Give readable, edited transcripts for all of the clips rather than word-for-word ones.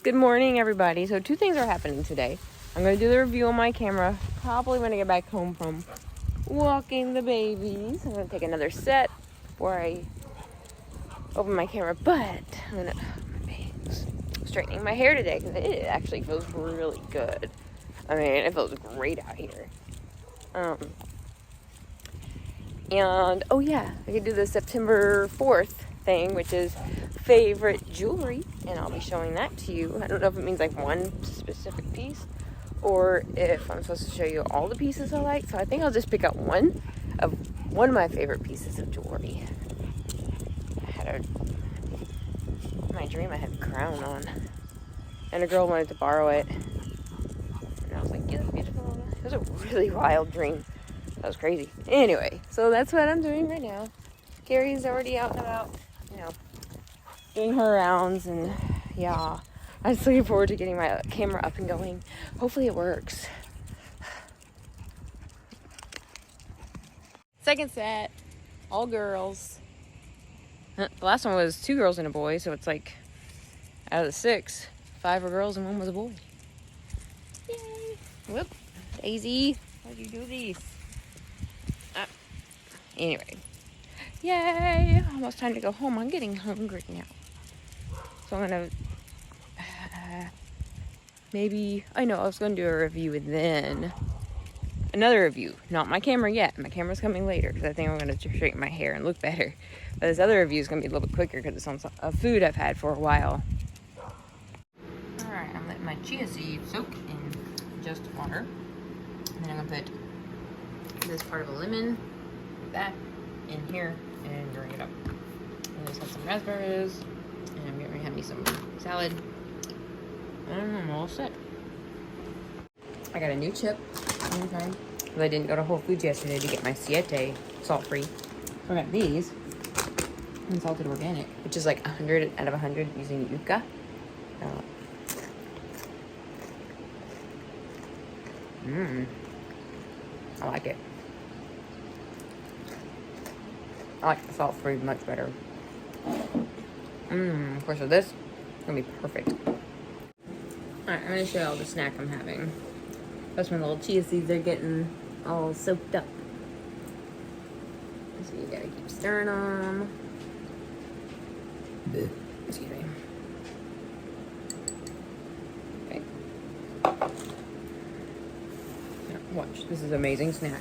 Good morning, everybody. So 2 things are happening today. I'm going to do the review on my camera, probably when I get back home from walking the babies. I'm going to take another set before I open my camera, but I'm going to straightening my hair today because it actually feels really good. I mean, it feels great out here. And, oh yeah, I could do the September 4th thing, which is favorite jewelry, and I'll be showing that to you. I don't know if it means like one specific piece or if I'm supposed to show you all the pieces I like, so I think I'll just pick out one of my favorite pieces of jewelry. My dream I had a crown on, and a girl wanted to borrow it, and I was like, yeah, beautiful. It was a really wild dream. That was crazy. Anyway, so that's what I'm doing right now. Carrie's already out and about, doing her rounds, and yeah, I'm just looking forward to getting my camera up and going. Hopefully it works. Second set, all girls. The last one was 2 girls and a boy, so it's like out of the 6, 5 were girls and 1 was a boy. Yay! Whoop, Daisy, how'd you do these? Anyway, yay! Almost time to go home. I'm getting hungry now, so I'm gonna I was gonna do a review and then another review. Not my camera yet. My camera's coming later because I think I'm gonna straighten my hair and look better. But this other review is gonna be a little bit quicker because it's on a food I've had for a while. All right, I'm letting my chia seeds soak in just water, and then I'm gonna put this part of a lemon, that in here, and bring it up. I just have some raspberries, and I'm getting ready to have me some salad, and I'm all set. I got a new chip because I didn't go to Whole Foods yesterday to get my Siete salt-free. So I got these, unsalted organic, which is like 100 out of 100 using yucca. I like it. I like the salt-free much better. Of course, with this, it's gonna be perfect. Alright, I'm gonna show you all the snack I'm having. That's when the little chia seeds are getting all soaked up. So you gotta keep stirring them. Excuse me. Okay. Now, watch, this is an amazing snack.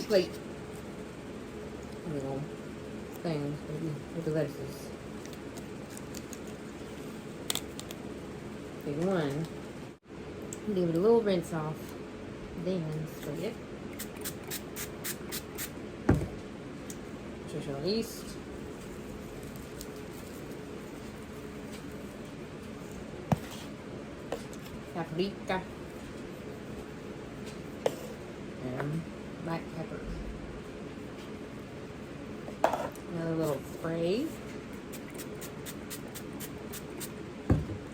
Plate. Little things with the lettuces. Big one. Give it a little rinse off. Then spray it. Social yeast. Paprika. And black pepper. Another little spray.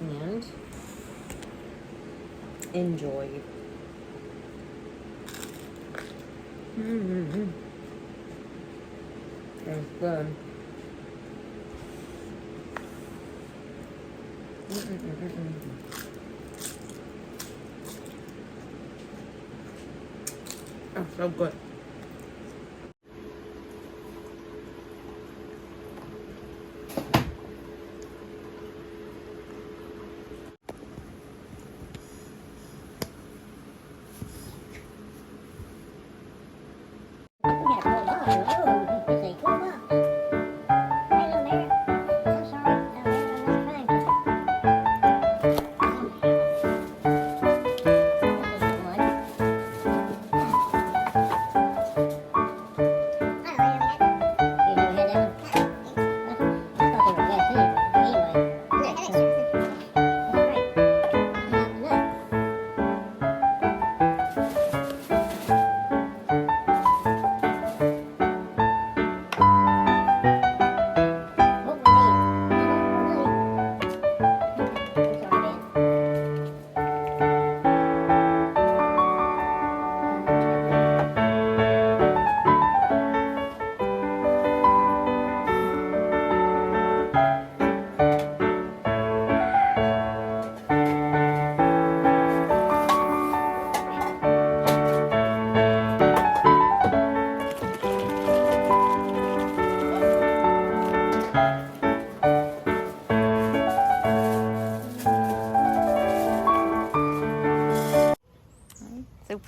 And enjoy. That's good. Oh, so good.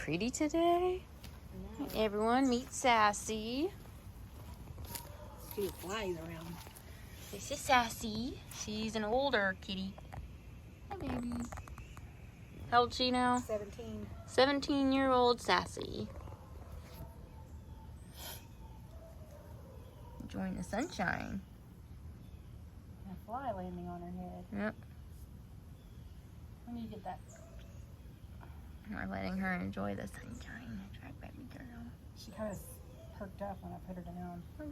pretty today? Hi, everyone, meet Sassy. See flies around. This is Sassy. She's an older kitty. Hi, baby. How old is she now? 17. 17-year-old Sassy. Enjoying the sunshine. A fly landing on her head. Yep. When do you get that? We're letting her enjoy the sunshine. Try, baby girl. She kind of perked up when I put her down. Oh,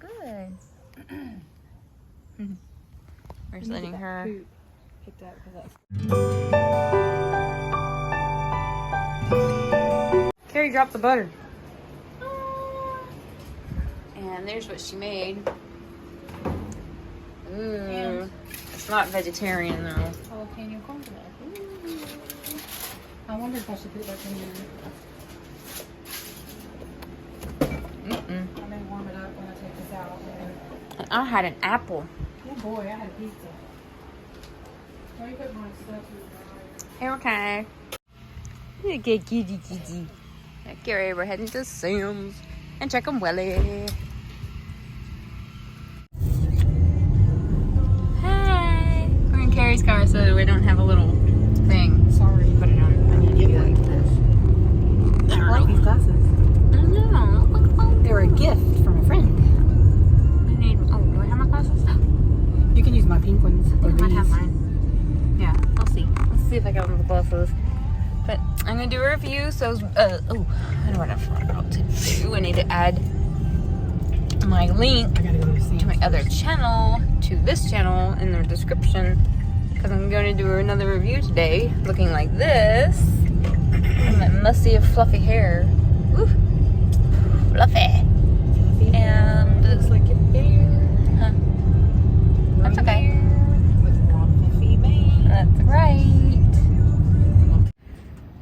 good. We're just letting her. Picked up because that's. Cari dropped the butter. And there's what she made. Ooh. It's not vegetarian though. Jalapeno cornbread. I wonder if I should put that in there. I may warm it up when I take this out. And I had an apple. Oh boy, I had a pizza. Why you put my stuff in the dryer? Okay. Look at kitty. Cari, we're heading to Sam's and check 'em welly. Hi. We're in Cari's car, so we don't have a little thing. Sorry. Put it on. I need to give you like this. I like these glasses. I know. They were a gift from a friend. I need. Oh, do I have my glasses? You can use my pink ones. I Or might have these. mine. Yeah, I'll see. Let's see if I got one of the glasses. But I'm gonna do a review. So, I know what I forgot to do. I need to add my link I gotta go to Sam's to my other first. channel to this channel in the description because I'm going to do another review today looking like this. And that messy fluffy hair. Woo! Fluffy. And Looks like a bear. huh? That's okay. With long fluffy mane. That's right.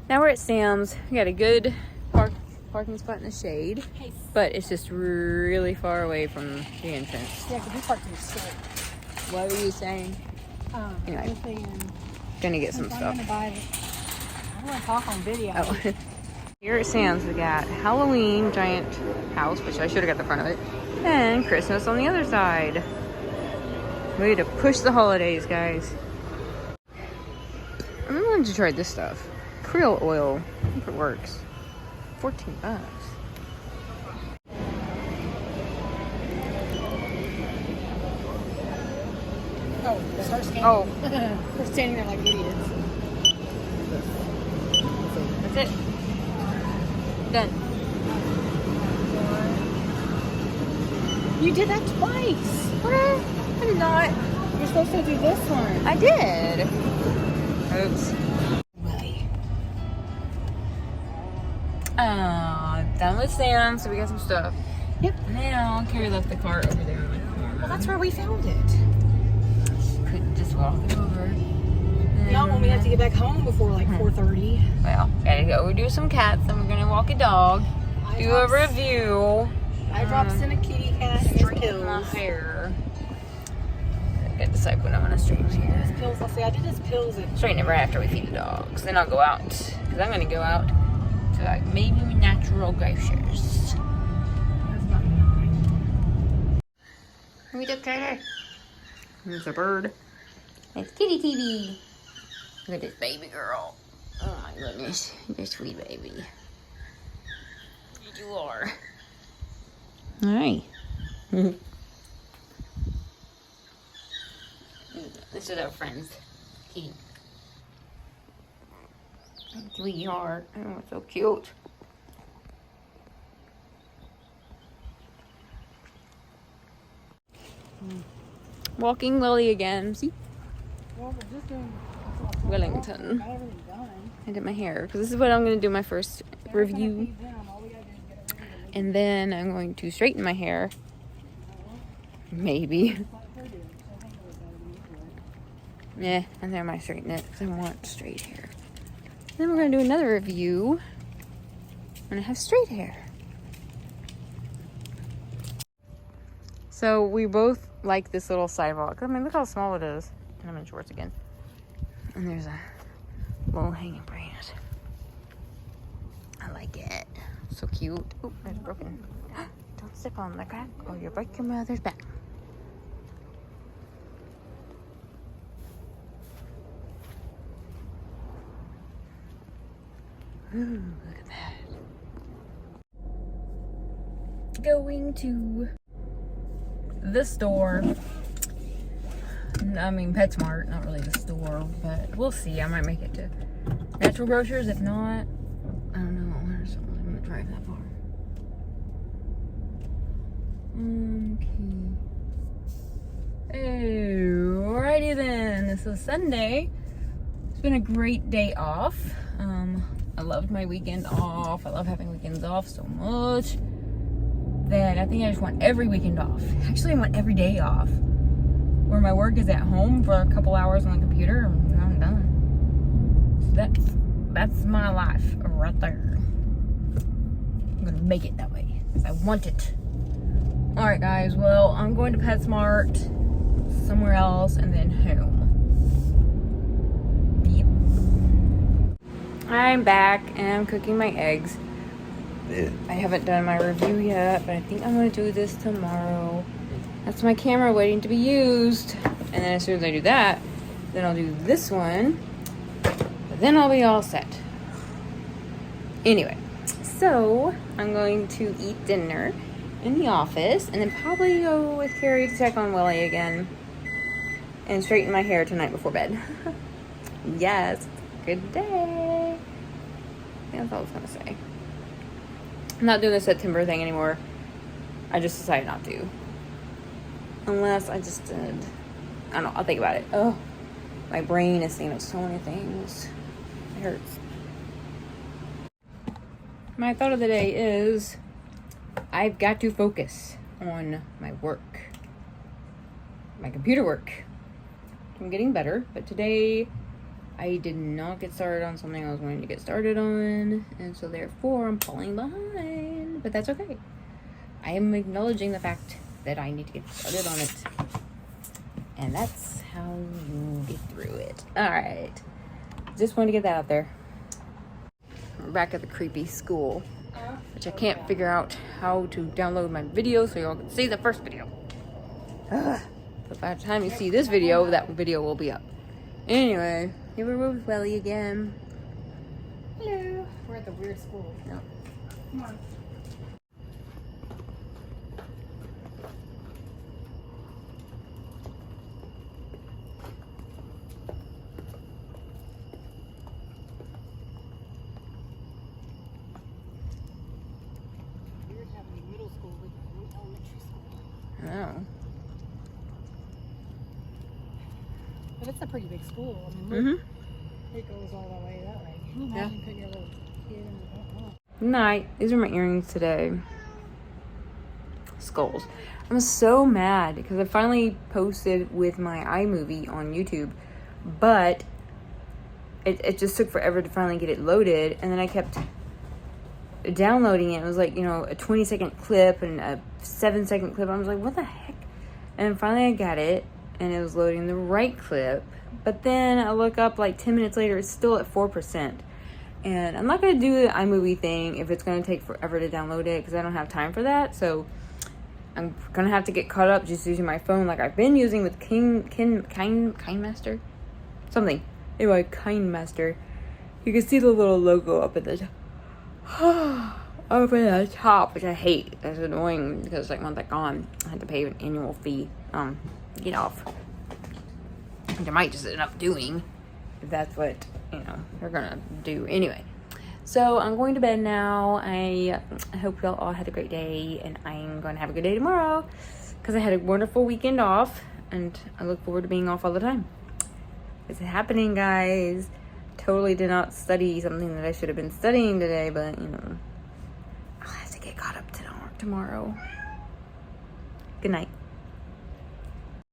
Now we're at Sam's. We got a good parking spot in the shade, Hey. but it's just really far away from the entrance. Yeah, because we parked in the store. What were you saying? Anyway. I'm saying, Gonna get some if I'm stuff. gonna buy it, I'm gonna talk on video. Oh. Here at Sam's, we got Halloween giant house, which I should have got the front of it, and Christmas on the other side. Way to push the holidays, guys. I'm willing to try this stuff. Krill oil. I hope it works. $14. Oh, start standing. Oh. We're standing there like idiots. That's it. Done. You did that twice. What? I did not. You're supposed to do this one. I did. Oops. Done with Sam, so we got some stuff. Yep. Now, Cari left the cart over there. Well, that's where we found it. Couldn't just walk it over. Not when we have to get back home before like 4:30. Well, gotta go do some cats, and we're gonna walk a dog. Do a review. I drops in a kitty cat and his Straighten my pills. hair. I gotta decide when I'm gonna straighten his hair. His pills. I'll say I did his pills at Straighten it right after we feed the dogs. Then I'll go out. Because I'm gonna go out to like maybe natural glaciers. We took Carter. There's a bird. It's Kitty TV. Look at this baby girl. Oh my goodness. You're a sweet baby. You are. Alright. This is our friends. Kitty. Sweetheart. Oh, it's so cute. Walking Lily again. See? well, we're just doing Wellington. got everything done. I did my hair because this is what I'm going to do my first review. Feed them. All we gotta do is get it ready to And then I'm going to straighten my hair. Maybe. let her do it. So I think it was better than usual. Yeah, and then I might straighten it because I want straight hair. Then we're going to do another review when I have straight hair. So we both like this little sidewalk. I mean, look how small it is. And I'm in shorts again. And there's a low hanging branch. I like it. So cute. Oh, it's broken. Don't step on the crack or you'll break your mother's back. Ooh, look at that. Going to the store. I mean, Petsmart, not really the store, but we'll see. I might make it to Natural Grocers. If not, I don't know. I'm gonna drive that far. Okay. Alrighty then. This is Sunday. It's been a great day off. I loved my weekend off. I love having weekends off so much that I think I just want every weekend off. Actually, I want every day off. Where my work is at home for a couple hours on the computer, and I'm done. So that's my life right there. I'm gonna make it that way because I want it. All right, guys. Well, I'm going to PetSmart, somewhere else, and then home. Yep. I'm back and I'm cooking my eggs. I haven't done my review yet, but I think I'm gonna do this tomorrow. That's my camera waiting to be used. And then as soon as I do that, then I'll do this one. But then I'll be all set. Anyway, so I'm going to eat dinner in the office and then probably go with Carrie to check on Willie again and straighten my hair tonight before bed. Yes, good day. I think that's all I was gonna say. I'm not doing the September thing anymore. I just decided not to. Unless I just did. I don't know. I'll think about it. Oh, my brain is thinking of so many things. It hurts. My thought of the day is I've got to focus on my work. My computer work. I'm getting better, but today I did not get started on something I was wanting to get started on, and so therefore I'm falling behind. But that's okay. I am acknowledging the fact that I need to get started on it. And that's how you get through it. Alright. Just wanted to get that out there. We're back at the creepy school, which I can't figure out how to download my video so y'all can see the first video. But by the time you see this video, that video will be up. Anyway, here we're with Welly again. Hello. We're at the weird school. No. Come on. Oh. But it's a pretty big school. I mean, it goes all the way that way. Can you imagine putting your little kid in the back? Night. These are my earrings today. Skulls. I'm so mad because I finally posted with my iMovie on YouTube, but it just took forever to finally get it loaded, and then I kept downloading it. It was like, you know, a 20-second clip and a 7-second clip. I was like, what the heck? And finally I got it, and it was loading the right clip, but then I look up like 10 minutes later, it's still at 4%. And I'm not going to do the iMovie thing if it's going to take forever to download it, because I don't have time for that. So I'm going to have to get caught up just using my phone like I've been using with KineMaster? Something. Anyway, KineMaster. You can see the little logo up at the top. Up at the top, which I hate. That's annoying because like once that's gone, I had to pay an annual fee. Get off. Which I might just end up doing if that's what, you know, we're gonna do. Anyway, so I'm going to bed now. I hope y'all all had a great day, and I'm going to have a good day tomorrow because I had a wonderful weekend off, and I look forward to being off all the time. It's happening, guys. Totally did not study something that I should have been studying today, but, you know, I'll have to get caught up tomorrow. Good night.